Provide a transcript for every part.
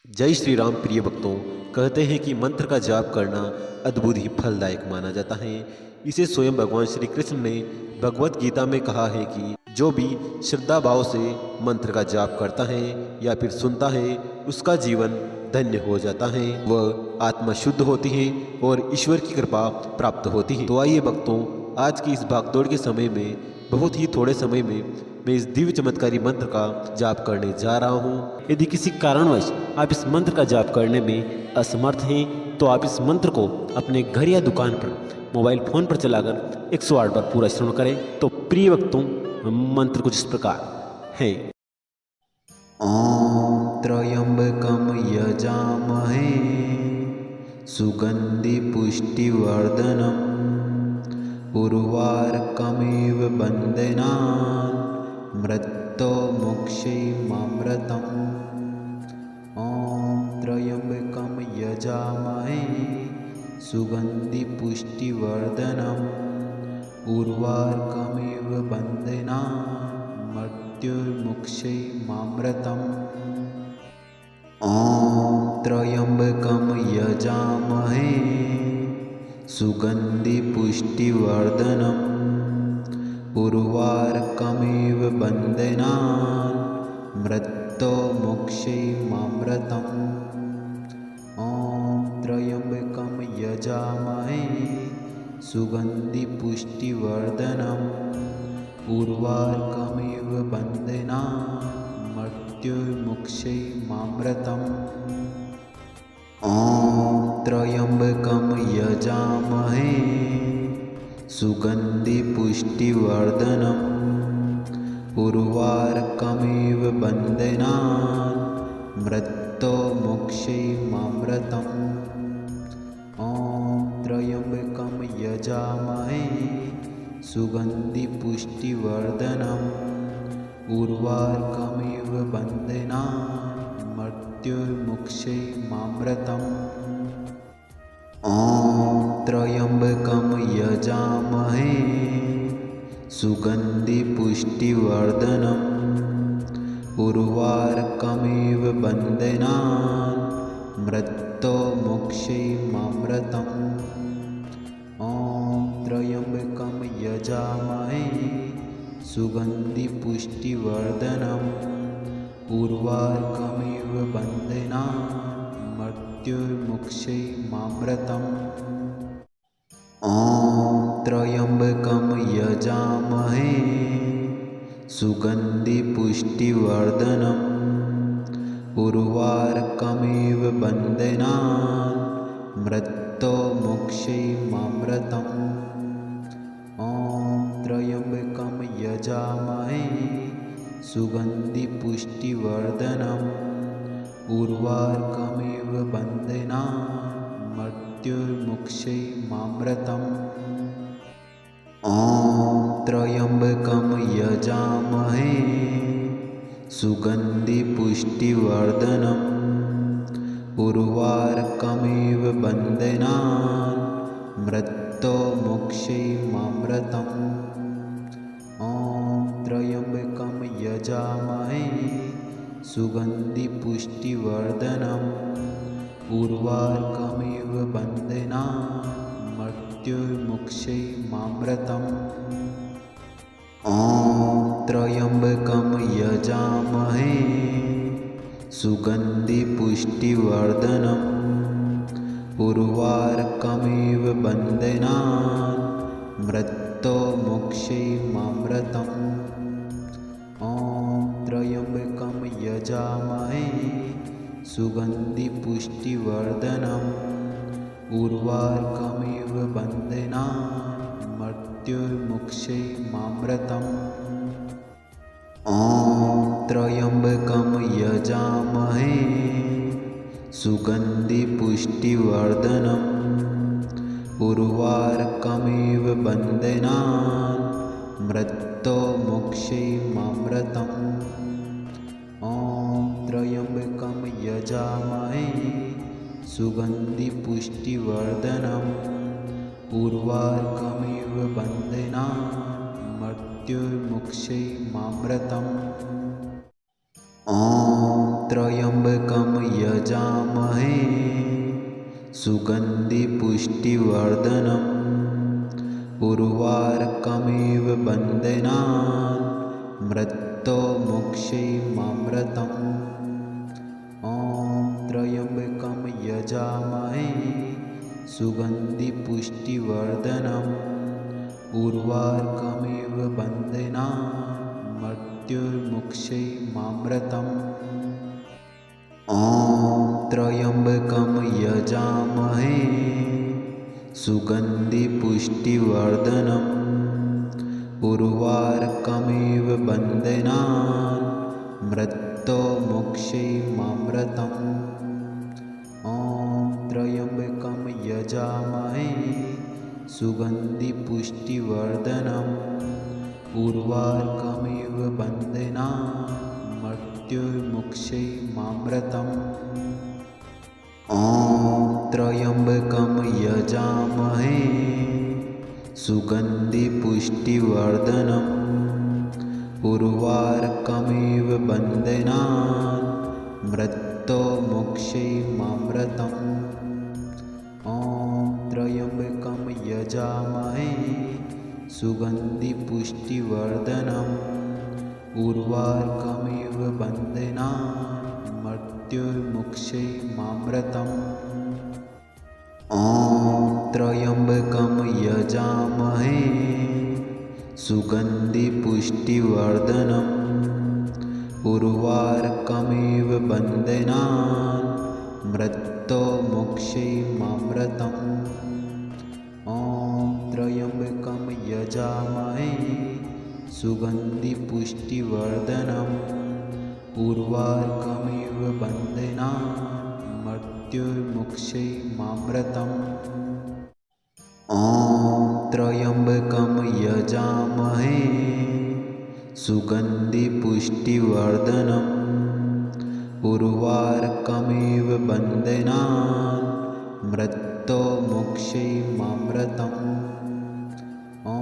जय श्री राम प्रिय भक्तों। कहते हैं कि मंत्र का जाप करना अद्भुत ही फलदायक माना जाता है। इसे स्वयं भगवान श्री कृष्ण ने भगवत गीता में कहा है कि जो भी श्रद्धा भाव से मंत्र का जाप करता है या फिर सुनता है उसका जीवन धन्य हो जाता है, वह आत्मा शुद्ध होती है और ईश्वर की कृपा प्राप्त होती है। तो आइए भक्तों, आज की इस भागदौड़ के समय में बहुत ही थोड़े समय में मैं इस दिव्य चमत्कारी मंत्र का जाप करने जा रहा हूँ। यदि किसी कारणवश आप इस मंत्र का जाप करने में असमर्थ हैं तो आप इस मंत्र को अपने घर या दुकान पर मोबाइल फोन पर चलाकर 108 बार पूरा श्रवण करें। तो प्रिय भक्तों, मंत्र कुछ इस प्रकार है। ॐ त्र्यम्बकं यजामहे सुगन्धि पुष्टिवर्धनम् उर्वारुकमिव बन्धनान् मृत्युर्मुक्षीयमामृतम्। ॐ त्र्यम्बकं यजामहे सुगन्धि पुष्टिवर्धनम् उर्वारुकमिव बन्धनान् मृत्युर्मुक्षीयमामृतम्। ॐ त्र्यम्बकं यजामहे सुगन्धि पुष्टिवर्धनम् उर्वारुकमिव बन्धनान् मृत्युर्मुक्षीयमामृतम्। ॐ त्र्यम्बकं यजामहे सुगन्धि पुष्टिवर्धनम् उर्वारुकमिव बन्धनान् मृत्युर्मुक्षीयमामृतम्। ॐ त्र्यम्बकं यजामहे सुगन्धि पुष्टिवर्धनम् उर्वारुकमिव बन्धनान् मृत्युर्मुक्षीयमामृतम्। ॐ त्र्यम्बकं यजामहे सुगन्धि पुष्टिवर्धनम् उर्वारुकमिव बन्धनान् मृत्युर्मुक्षीयमामृतम्। ॐ त्र्यम्बकं यजामहे सुगन्धि पुष्टिवर्धनम् उर्वारुकमिव बन्धनान् मृत्युर्मुक्षीयमामृतम्। ॐ त्र्यम्बकं यजामहे सुगन्धि पुष्टिवर्धनम् उर्वारुकमिव बन्धनान् मृत्युर्मुक्षीयमामृतम्। ॐ त्र्यम्बकं यजामहे सुगन्धि पुष्टिवर्धनम् उर्वारुकमिव बन्धनान् मृत्युर्मुक्षीयमामृतम्। ॐ त्र्यम्बकं यजामहे सुगन्धि पुष्टिवर्धनम् उर्वारुकमिव बन्धनान् मृत्युर्मुक्षीयमामृतम्। ॐ त्र्यम्बकं यजामहे सुगन्धि पुष्टिवर्धनम् उर्वारुकमिव बन्धनान् मृत्युर्मुक्षीयमामृतम्। ॐ त्र्यम्बकं यजामहे सुगन्धि पुष्टिवर्धनम् उर्वारुकमिव बन्धनान् मृत्युर्मुक्षीयमामृतम्। ॐ त्र्यम्बकं यजामहे सुगन्धि पुष्टिवर्धनम् उर्वारुकमिव बन्धनान् मृत्युर्मुक्षीयमामृतम्। ॐ त्र्यम्बकं यजामहे सुगन्धि पुष्टिवर्धनम् उर्वारुकमिव बन्धनान् मृत्युर्मुक्षीयमामृतम्। ॐ त्र्यम्बकं यजामहे सुगन्धि पुष्टिवर्धनम् उर्वारुकमिव बन्धनान् मृत्युर्मुक्षीयमामृतम्। ॐ त्र्यम्बकं यजामहे सुगन्धि पुष्टिवर्धनम् उर्वारुकमिव बन्धनान् मृत्युर्मुक्षीयमामृतम्। ॐ त्र्यम्बकं यजामहे सुगन्धिपुष्टिवर्धनम् उर्वारुकमिव बन्धनान् मृत्योर्मुक्षीयमामृतम् ॐ त्र्यम्बकं यजामहे सुगन्धिपुष्टिवर्धनम् उर्वारुकमिव बन्धनान् मृत्योर्मुक्षीयमामृतम् ॐ त्र्यम्बकं यजामहे सुगन्धिपुष्टिवर्धनम् उर्वारुकमिव बन्धनान् मृत्योर्मुक्षीयमामृतम् ॐ त्र्यम्बकं यजामहे सुगन्धिपुष्टिवर्धनम् उर्वारुकमिव बन्धनान् मृत्योर्मुक्षीयमामृतम् ॐ त्र्यम्बकं यजामहे सुगन्धिपुष्टिवर्धनम् उर्वारुकमिव बन्धनान् मृत्योर्मुक्षीयमामृतम् ॐ त्र्यम्बकं यजामहे सुगन्धिपुष्टिवर्धनम् उर्वारुकमिव बन्धनान् मृत्योर्मुक्षीयमामृतम् ॐ त्र्यम्बकं यजामहे सुगन्धिपुष्टिवर्धनम् उर्वारुकमिव बन्धनान् मृत्योर्मुक्षीयमामृतम् ॐ त्र्यम्बकं यजामहे सुगन्धिपुष्टिवर्धनम् उर्वारुकमिव बन्धनान् मृत्योर्मुक्षीयमामृतम् ॐ त्र्यम्बकं यजामहे सुगन्धिपुष्टिवर्धनम् उर्वारुकमिव बन्धनान् मृत्योर्मुक्षीयमामृतम् ॐ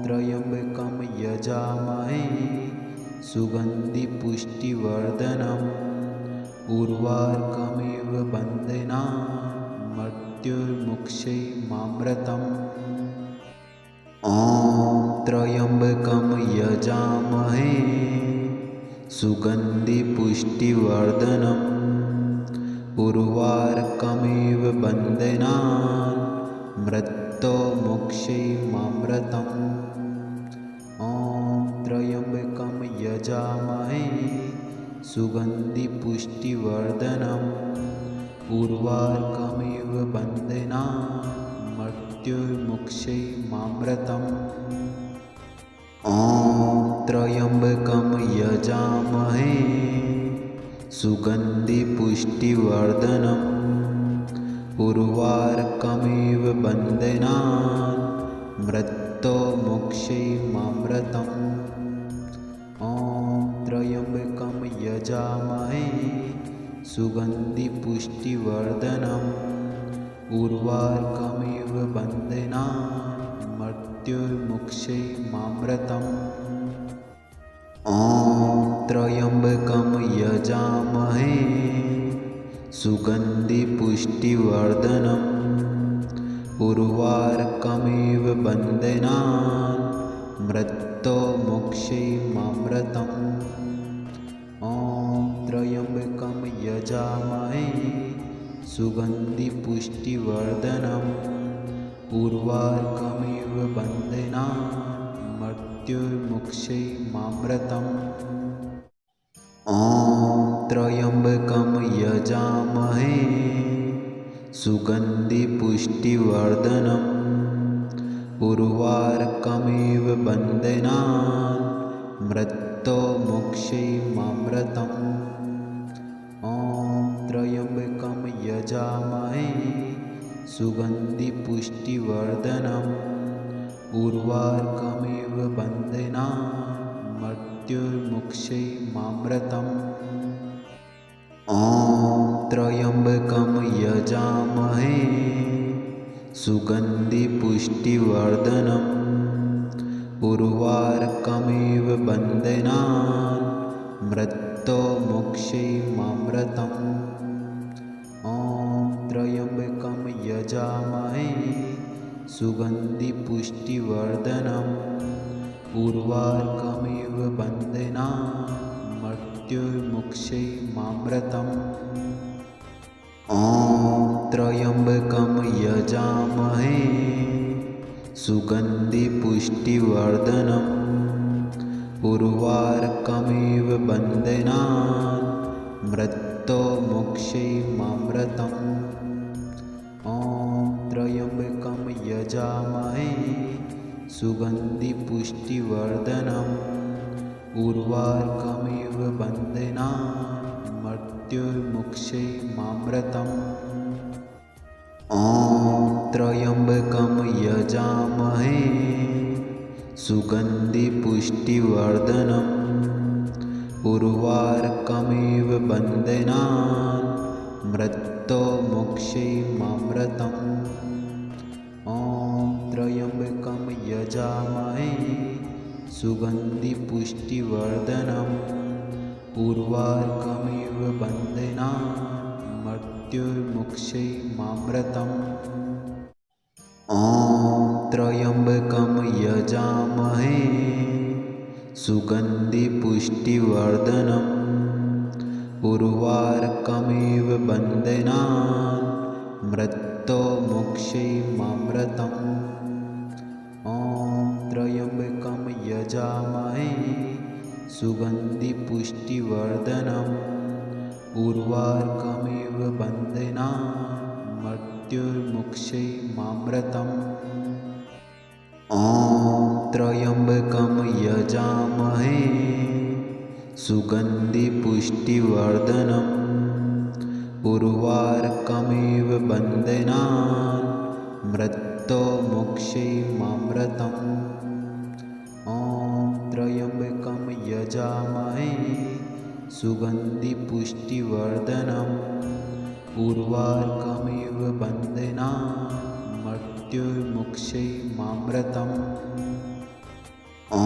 त्र्यम्बकं यजामहे सुगन्धिपुष्टिवर्धनम् उर्वारुकमिव बन्धनान् मृत्योर्मुक्षीयमामृतम् ॐ त्र्यम्बकं यजामहे सुगन्धिपुष्टिवर्धनम् उर्वारुकमिव बन्धनान् मृत्योर्मुक्षीयमामृतम् ॐ त्र्यम्बकं यजामहे सुगन्धिपुष्टिवर्धनम् उर्वारुकमिव बन्धनान् मृत्योर्मुक्षीयमामृतम् ॐ त्र्यम्बकं यजामहे सुगन्धिपुष्टिवर्धनम् उर्वारुकमिव बन्धनान् मृत्योर्मुक्षीयमामृतम् ॐ त्र्यम्बकं यजामहे सुगन्धिपुष्टिवर्धनम् उर्वारुकमिव बन्धनान् मृत्योर्मुक्षीयमामृतम् ॐ त्र्यम्बकं यजामहे सुगन्धिपुष्टिवर्धनम् उर्वारुकमिव बन्धनान् मृत्योर्मुक्षीयमामृतम् ॐ त्र्यम्बकं यजामहे सुगन्धिपुष्टिवर्धनम् उर्वारुकमिव बन्धनान् मृत्योर्मुक्षीयमामृतम् ॐ त्र्यम्बकं यजामहे सुगन्धिपुष्टिवर्धनम् उर्वारुकमिव बन्धनान् मृत्योर्मुक्षीयमामृतम् ॐ त्र्यम्बकं यजामहे सुगन्धिपुष्टिवर्धनम् उर्वारुकमिव बन्धनान् मृत्योर्मुक्षीयमामृतम् ॐ त्र्यम्बकं यजामहे सुगन्धिपुष्टिवर्धनम् उर्वारुकमिव बन्धनान् मृत्योर्मुक्षीयमामृतम् मृत्तो मोक्षैमामृतम् ॐ त्र्यम्बकं यजामहे सुगन्धिपुष्टिवर्धनम् उर्वारुकमिव बन्धनान् मृत्युर्मुक्षैमामृतम् ॐ त्र्यम्बकं यजामहे सुगन्धिपुष्टिवर्धनम् उर्वारुकमिव बन्धनान् मृत्युर्मुक्षैमामृतम् ॐ त्र्यम्बकं यजामहे सुगन्धिपुष्टिवर्धनम् उर्वारुकमिव बन्धनान् मृत्युर्मुक्षैमामृतम् ॐ त्र्यम्बकं यजामहे सुगन्धिपुष्टिवर्धनम् उर्वारुकमिव बन्धनान् मृत्युर्मुक्षैमामृतम् ॐ त्र्यम्बकं यजामहे सुगन्धिपुष्टिवर्धनम् उर्वारुकमिव बन्धनान् मृत्युर्मुक्षैमामृतम् ॐ त्र्यम्बकं यजामहे सुगन्धिपुष्टिवर्धनम् उर्वारुकमिव बन्धनान् मृत्युर्मुक्षैमामृतम् ॐ त्र्यम्बकं यजामहे सुगन्धिपुष्टिवर्धनम् उर्वारुकमिव बन्धनान् मृत्युर्मुक्षैमामृतम् ॐ त्र्यम्बकं यजामहे सुगन्धिपुष्टिवर्धनम् उर्वारुकमिव बन्धनान् मृत्युर्मुक्षैमामृतम् ॐ त्र्यम्बकं यजामहे सुगन्धिपुष्टिवर्धनम् उर्वारुकमिव बन्धनान् मृत्युर्मुक्षैमामृतम् ॐ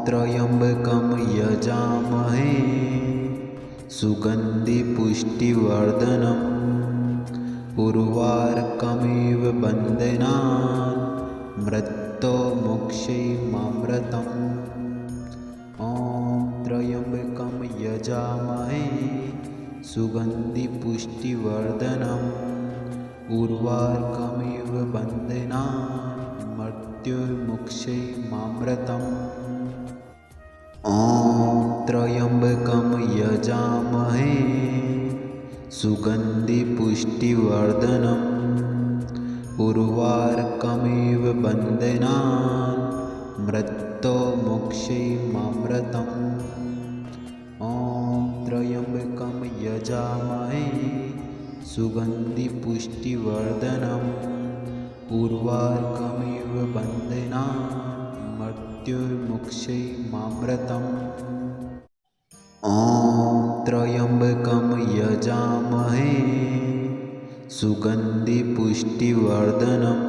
त्र्यम्बकं यजामहे सुगन्धिपुष्टिवर्धनम् उर्वारुकमिव बन्धनान् मृत्युर्मुक्षैमामृतम् ॐ त्र्यम्बकं यजामहे सुगन्धिपुष्टिवर्धनम् उर्वारुकमिव बन्धनान् मृत्युर्मुक्षैमामृतम् ॐ त्र्यम्बकं यजामहे सुगन्धिपुष्टिवर्धनम् उर्वारुकमिव बन्धनान् मृत्युर्मुक्षैमामृतम् ॐ त्र्यम्बकं यजामहे सुगन्धिपुष्टिवर्धनम् उर्वारुकमिव बन्धनान् मृत्युर्मुक्षैमामृतम् ॐ त्र्यम्बकं यजामहे सुगन्धिपुष्टिवर्धनम्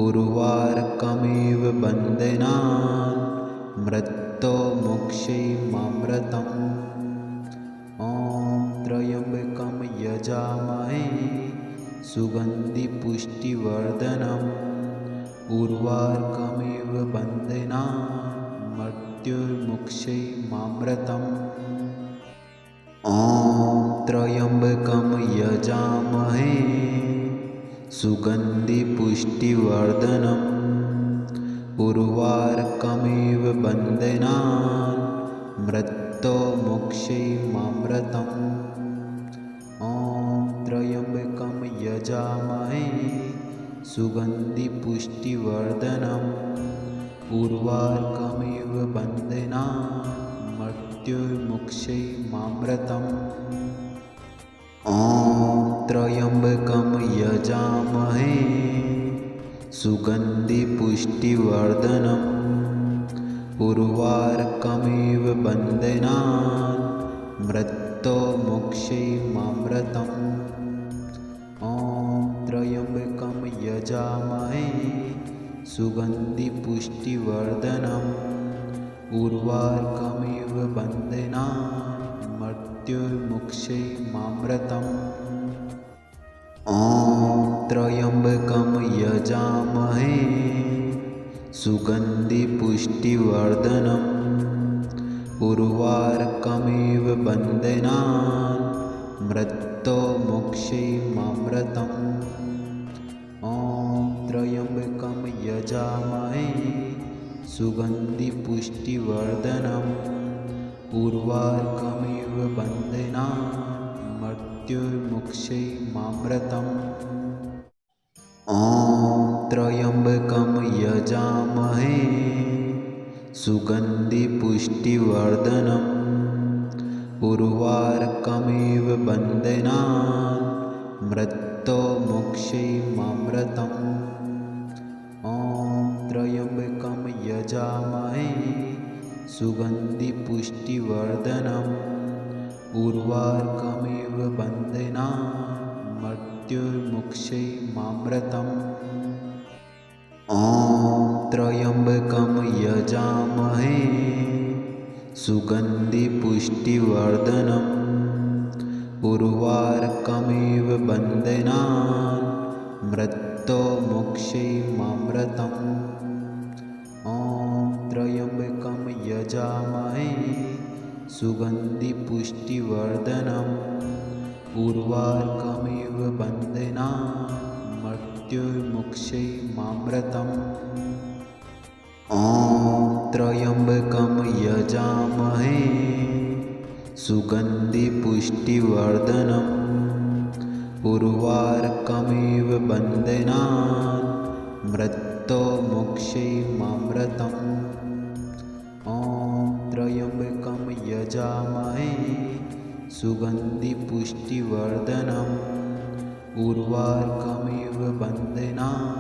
उर्वारुकमिव बन्धनान् मृत्युर्मुक्षैमामृतम् ॐ त्र्यम्बकं यजामहे सुगन्धिपुष्टिवर्धनम् उर्वारुकमिव बन्धनान् मृत्युर्मुक्षैमामृतम् ॐ त्र्यम्बकं यजामहे सुगन्धिपुष्टिवर्धनम् उर्वारुकमिव बन्धनान् मृत्युर्मुक्षैमामृतम् ॐ त्र्यम्बकं यजामहे सुगन्धिपुष्टिवर्धनम् उर्वारुकमिव बन्धनान् मृत्युर्मुक्षैमामृतम् ॐ त्र्यम्बकं यजामहे सुगन्धिपुष्टिवर्धनम् उर्वारुकमिव बन्धनान् मृत्युर्मुक्षैमामृतम् ॐ त्र्यम्बकं यजामहे सुगन्धिपुष्टिवर्धनम् उर्वारुकमिव बन्धनान् मृत्युर्मुक्षैमामृतम् ॐ त्र्यम्बकं यजामहे सुगन्धिपुष्टिवर्धनम् उर्वारुकमिव बन्धनान् मृत्युर्मुक्षैमामृतम् ॐ त्र्यम्बकं यजामहे सुगन्धिपुष्टिवर्धनम् उर्वारुकमिव बन्धनान् मृत्युर्मुक्षैमामृतम् ॐ त्र्यम्बकं यजामहे सुगन्धिपुष्टिवर्धनम् उर्वारुकमिव बन्धनान् मृत्युर्मुक्षैमामृतम् ॐ त्र्यम्बकं यजामहे सुगन्धिपुष्टिवर्धनम् उर्वारुकमिव बन्धनान् मृत्युर्मुक्षैमामृतम् ॐ त्र्यम्बकं यजामहे सुगन्धिपुष्टिवर्धनम् उर्वारुकमिव बन्धनान् मृत्युर्मुक्षैमामृतम् ॐ त्र्यम्बकं यजामहे सुगन्धिपुष्टिवर्धनम् उर्वारुकमिव बन्धनान् मृत्युर्मुक्षैमामृतम् ॐ त्र्यम्बकं यजामहे सुगन्धिपुष्टिवर्धनम् उर्वारुकमिव बन्धनान् मृत्युर्मुक्षैमामृतम् ॐ त्र्यम्बकं यजामहे सुगन्धिपुष्टिवर्धनम् उर्वारुकमिव बन्धनान्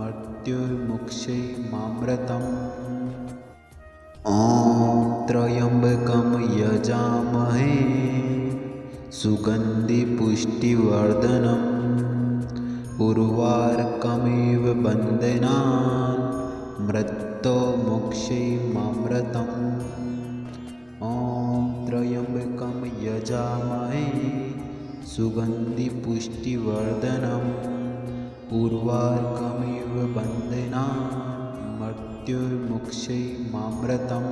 मृत्युर्मुक्षैमामृतम् ॐ त्र्यम्बकं यजामहे सुगन्धिपुष्टिवर्धनम् उर्वारुकमिव बन्धनान् मृत्युर्मुक्षैमामृतम् ॐ त्र्यम्बकं यजामहे सुगन्धिपुष्टिवर्धनम् उर्वारुकमिव बन्धनान् मृत्युर्मुक्षैमामृतम्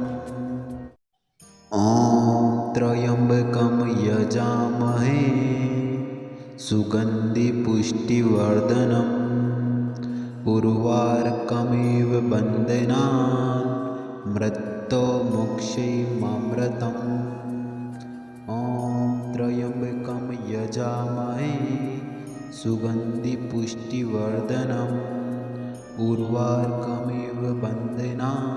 ॐ त्र्यम्बकं यजामहे सुगन्धिपुष्टिवर्धनम् उर्वारुकमिव बन्धनान् मृत्युर्मुक्षैमामृतम् ॐ त्र्यम्बकं यजामहे सुगन्धिपुष्टिवर्धनम् उर्वारुकमिव बन्धनान्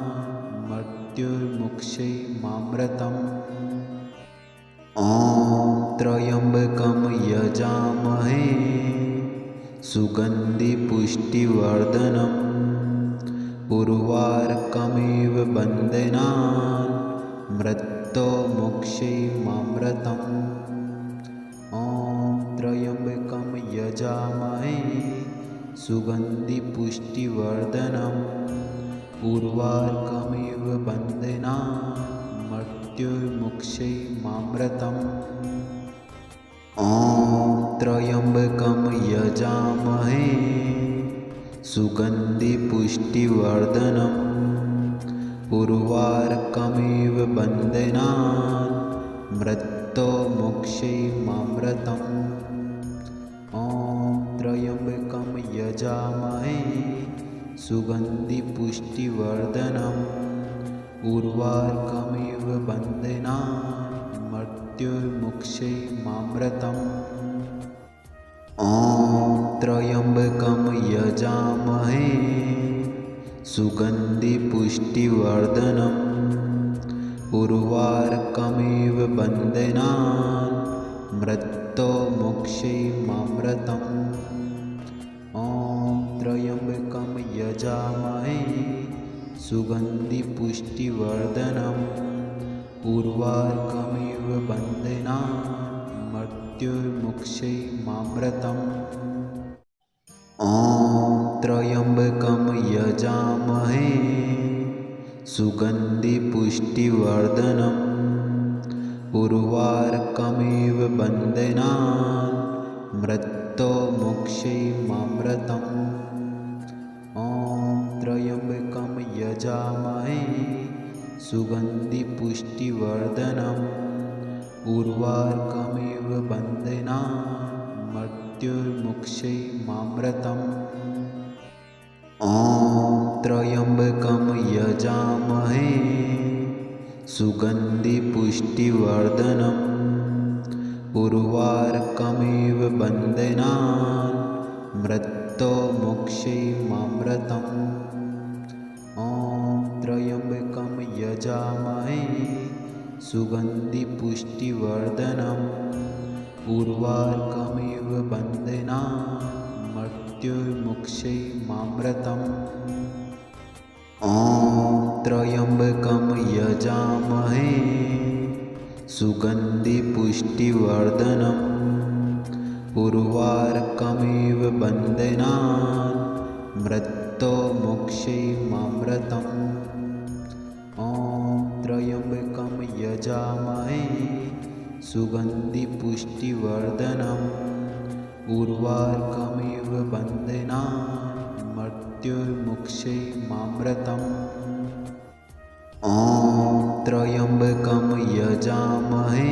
मृत्युर्मुक्षैमामृतम् ॐ त्र्यम्बकं यजामहे सुगन्धिपुष्टिवर्धनम् उर्वारुकमिव बन्धनान् मृत्युर्मुक्षैमामृतम् ॐ त्र्यम्बकं यजामहे सुगन्धिपुष्टिवर्धनम् उर्वारुकमिव बन्धनान् मृत्युर्मुक्षैमामृतम् ॐ त्र्यम्बकं यजामहे सुगन्धिपुष्टिवर्धनम् उर्वारुकमिव बन्धनान् मृत्युर्मुक्षैमामृतम् ॐ त्र्यम्बकं यजामहे सुगन्धिपुष्टिवर्धनम् उर्वारुकमिव बन्धनान् मृत्युर्मुक्षैमामृतम् ॐ त्र्यम्बकं यजामहे सुगन्धिपुष्टिवर्धनम् उर्वारुकमिव बन्धनान् मृत्युर्मुक्षैमामृतम् ॐ त्र्यम्बकं यजामहे सुगन्धिपुष्टिवर्धनम् उर्वारुकमिव बन्धनान् मृत्युर्मुक्षैमामृतम् ॐ त्र्यम्बकं यजामहे सुगन्धिपुष्टिवर्धनम् उर्वारुकमिव बन्धनान् मृत्योर्मुक्षैर्मामृतम् ॐ त्र्यम्बकं यजामहे सुगन्धिपुष्टिवर्धनम् उर्वारुकमिव बन्धनान् मृत्योर्मुक्षैर्मामृतम् ॐ त्र्यम्बकं यजामहे सुगन्धिपुष्टिवर्धनम् उर्वारुकमिव बन्धनान् मृत्योर्मुक्षैर्मामृतम् ॐ त्र्यम्बकं यजामहे सुगन्धिपुष्टिवर्धनम् उर्वारुकमिव बन्धनान् मृत्योर्मुक्षैर्मामृतम् ॐ त्र्यम्बकं यजामहे सुगन्धिपुष्टिवर्धनम् उर्वारुकमिव बन्धनान् मृत्योर्मुक्षैर्मामृतम् ॐ त्र्यम्बकं यजामहे सुगन्धिपुष्टिवर्धनम् उर्वारुकमिव बन्धनान् मृत्योर्मुक्षैर्मामृतम् ॐ त्र्यम्बकं यजामहे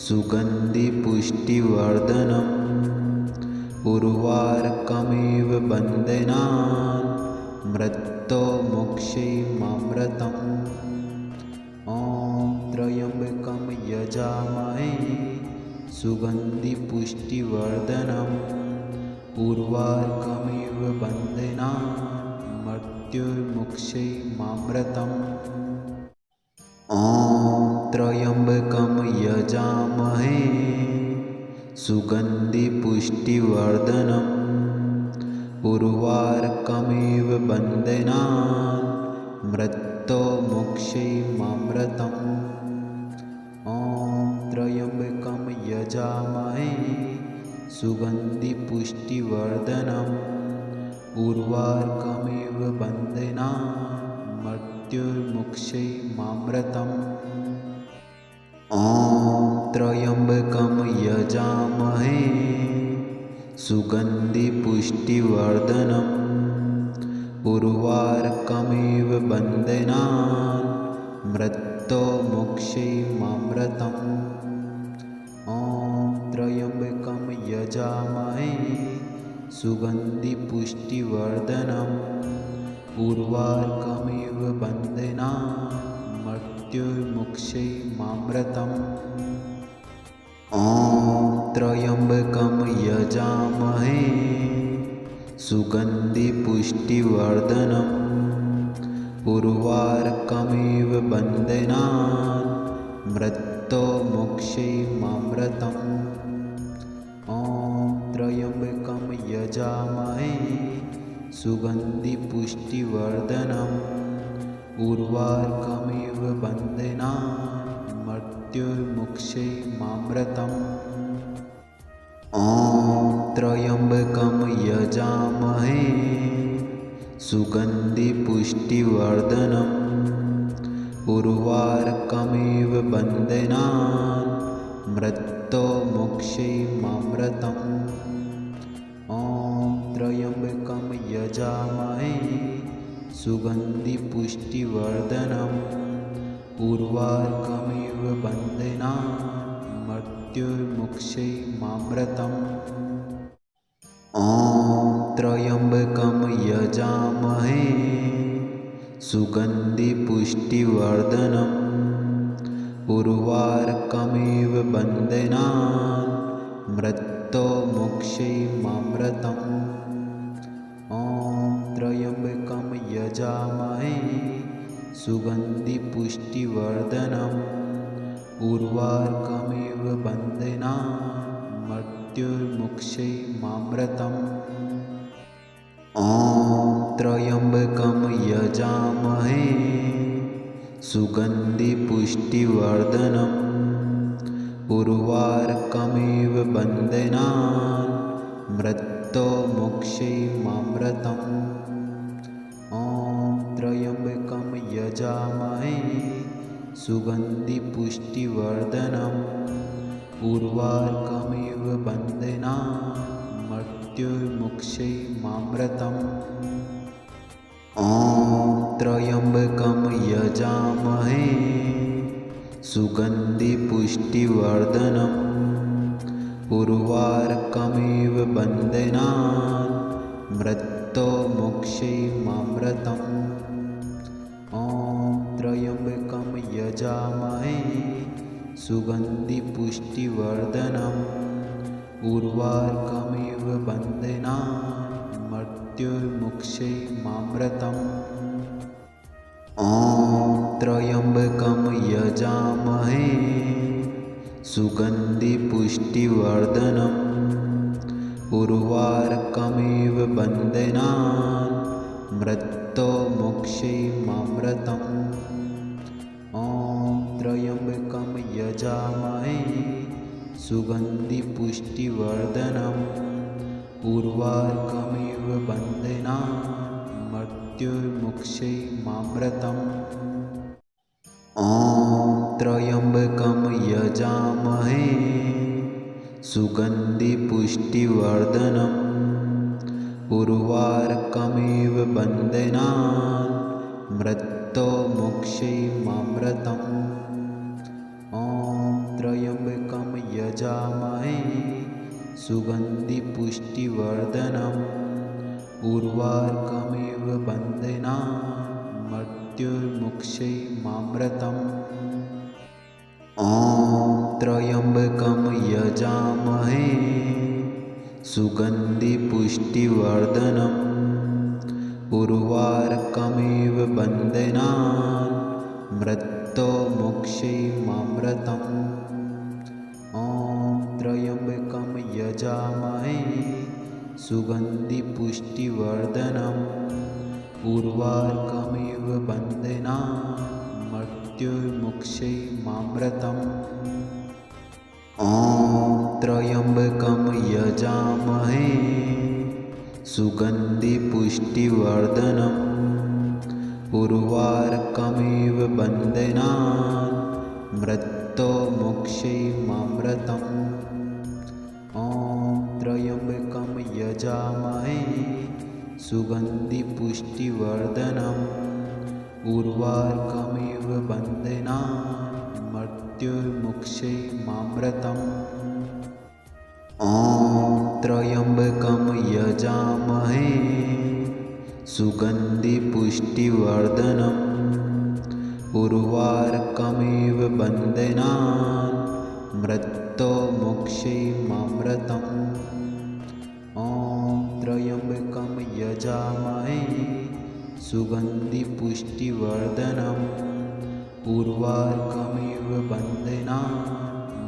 सुगन्धिपुष्टिवर्धनम् उर्वारुकमिव बन्धनान् मृत्योर्मुक्षैर्मामृतम् ॐ त्र्यम्बकं यजामहे सुगन्धिपुष्टिवर्धनम् उर्वारुकमिव बन्धनान् मृत्योर्मुक्षैर्मामृतम् ॐ त्र्यम्बकं यजामहे सुगन्धिपुष्टिवर्धनम् उर्वारुकमिव बन्धनान् मृत्योर्मुक्षैर्मामृतम् ॐ त्र्यम्बकं यजामहे सुगन्धिपुष्टिवर्धनम् उर्वारुकमिव बन्धनान् मृत्योर्मुक्षैर्मामृतम् ॐ त्र्यम्बकं यजामहे सुगन्धिपुष्टिवर्धनम् उर्वारुकमिव बन्धनान् मृत्योर्मुक्षैर्मामृतम् ॐ त्र्यम्बकं यजामहे सुगन्धिपुष्टिवर्धनम् उर्वारुकमिव बन्धनान् मृत्योर्मुक्षैर्मामृतम् ॐ त्र्यम्बकं यजामहे सुगन्धिपुष्टिवर्धनम् उर्वारुकमिव बन्धनान् मृत्योर्मुक्षैर्मामृतम् ॐ त्र्यम्बकं यजामहे सुगन्धिपुष्टिवर्धनम् उर्वारुकमिव बन्धनान् मृत्योर्मुक्षैर्मामृतम् ॐ त्र्यम्बकं यजामहे सुगन्धिपुष्टिवर्धनम् उर्वारुकमिव बन्धनान् मृत्योर्मुक्षैर्मामृतम् ॐ त्र्यम्बकं यजामहे सुगन्धिपुष्टिवर्धनम् उर्वारुकमिव बन्धनान् मृत्योर्मुक्षैर्मामृतम् ॐ त्र्यम्बकं यजामहे सुगन्धिपुष्टिवर्धनम् उर्वारुकमिव बन्धनान् मृत्योर्मुक्षैर्मामृतम् ॐ त्र्यम्बकं यजामहे सुगन्धिपुष्टिवर्धनम् उर्वारुकमिव बन्धनान् मृत्योर्मुक्षैर्मामृतम् ॐ त्र्यम्बकं यजामहे सुगन्धिपुष्टिवर्धनम् उर्वारुकमिव बन्धनान् मृत्योर्मुक्षैर्मामृतम् ॐ त्र्यम्बकं सुगन्धिपुष्टिवर्धनम् उर्वारुकमिव बन्धनान् मृत्युर्मुक्षैमामृतम् ॐ त्र्यम्बकं यजामहे सुगन्धिपुष्टिवर्धनम् उर्वारुकमिव बन्धनान् मृत्युर्मुक्षैमामृतम् ॐ त्र्यम्बकं यजामहे सुगन्धिपुष्टिवर्धनम् उर्वारुकमिव बन्धनान् मृत्युर्मुक्षैमामृतम् ॐ त्र्यम्बकं यजामहे सुगन्धिपुष्टिवर्धनम् उर्वारुकमिव बन्धनान् मृत्युर्मुक्षैमामृतम् ॐ त्र्यम्बकं यजामहे सुगन्धिपुष्टिवर्धनम् उर्वारुकमिव बन्धनान् मृत्युर्मुक्षैमामृतम् ॐ त्र्यम्बकं यजामहे सुगन्धिपुष्टिवर्धनम् उर्वारुकमिव बन्धनान् मृत्युर्मुक्षैमामृतम् ॐ त्र्यम्बकं यजामहे सुगन्धिपुष्टिवर्धनम् उर्वारुकमिव बन्धनान् मृत्युर्मुक्षैमामृतम् ॐ त्र्यम्बकं यजामहे सुगन्धिपुष्टिवर्धनम् उर्वारुकमिव बन्धनान् मृत्युर्मुक्षैमामृतम् ॐ त्र्यम्बकं यजामहे सुगन्धिपुष्टिवर्धनम् उर्वारुकमिव बन्धनान् मृत्युर्मुक्षैमामृतम् ॐ त्र्यम्बकं यजामहे सुगन्धिपुष्टिवर्धनम् उर्वारुकमिव बन्धनान् मृत्युर्मुक्षैमामृतम् ॐ त्र्यम्बकं यजामहे सुगन्धिपुष्टिवर्धनम् उर्वारुकमिव बन्धनान् मृत्युर्मुक्षैमामृतम् ॐ त्र्यम्बकं यजामहे सुगन्धिपुष्टिवर्धनम् उर्वारुकमिव बन्धनान् मृत्युर्मुक्षैमामृतम् ॐ त्र्यम्बकं यजामहे सुगन्धिपुष्टिवर्धनम् उर्वारुकमिव बन्धनान्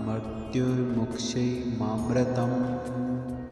मृत्युर्मुक्षैमामृतम्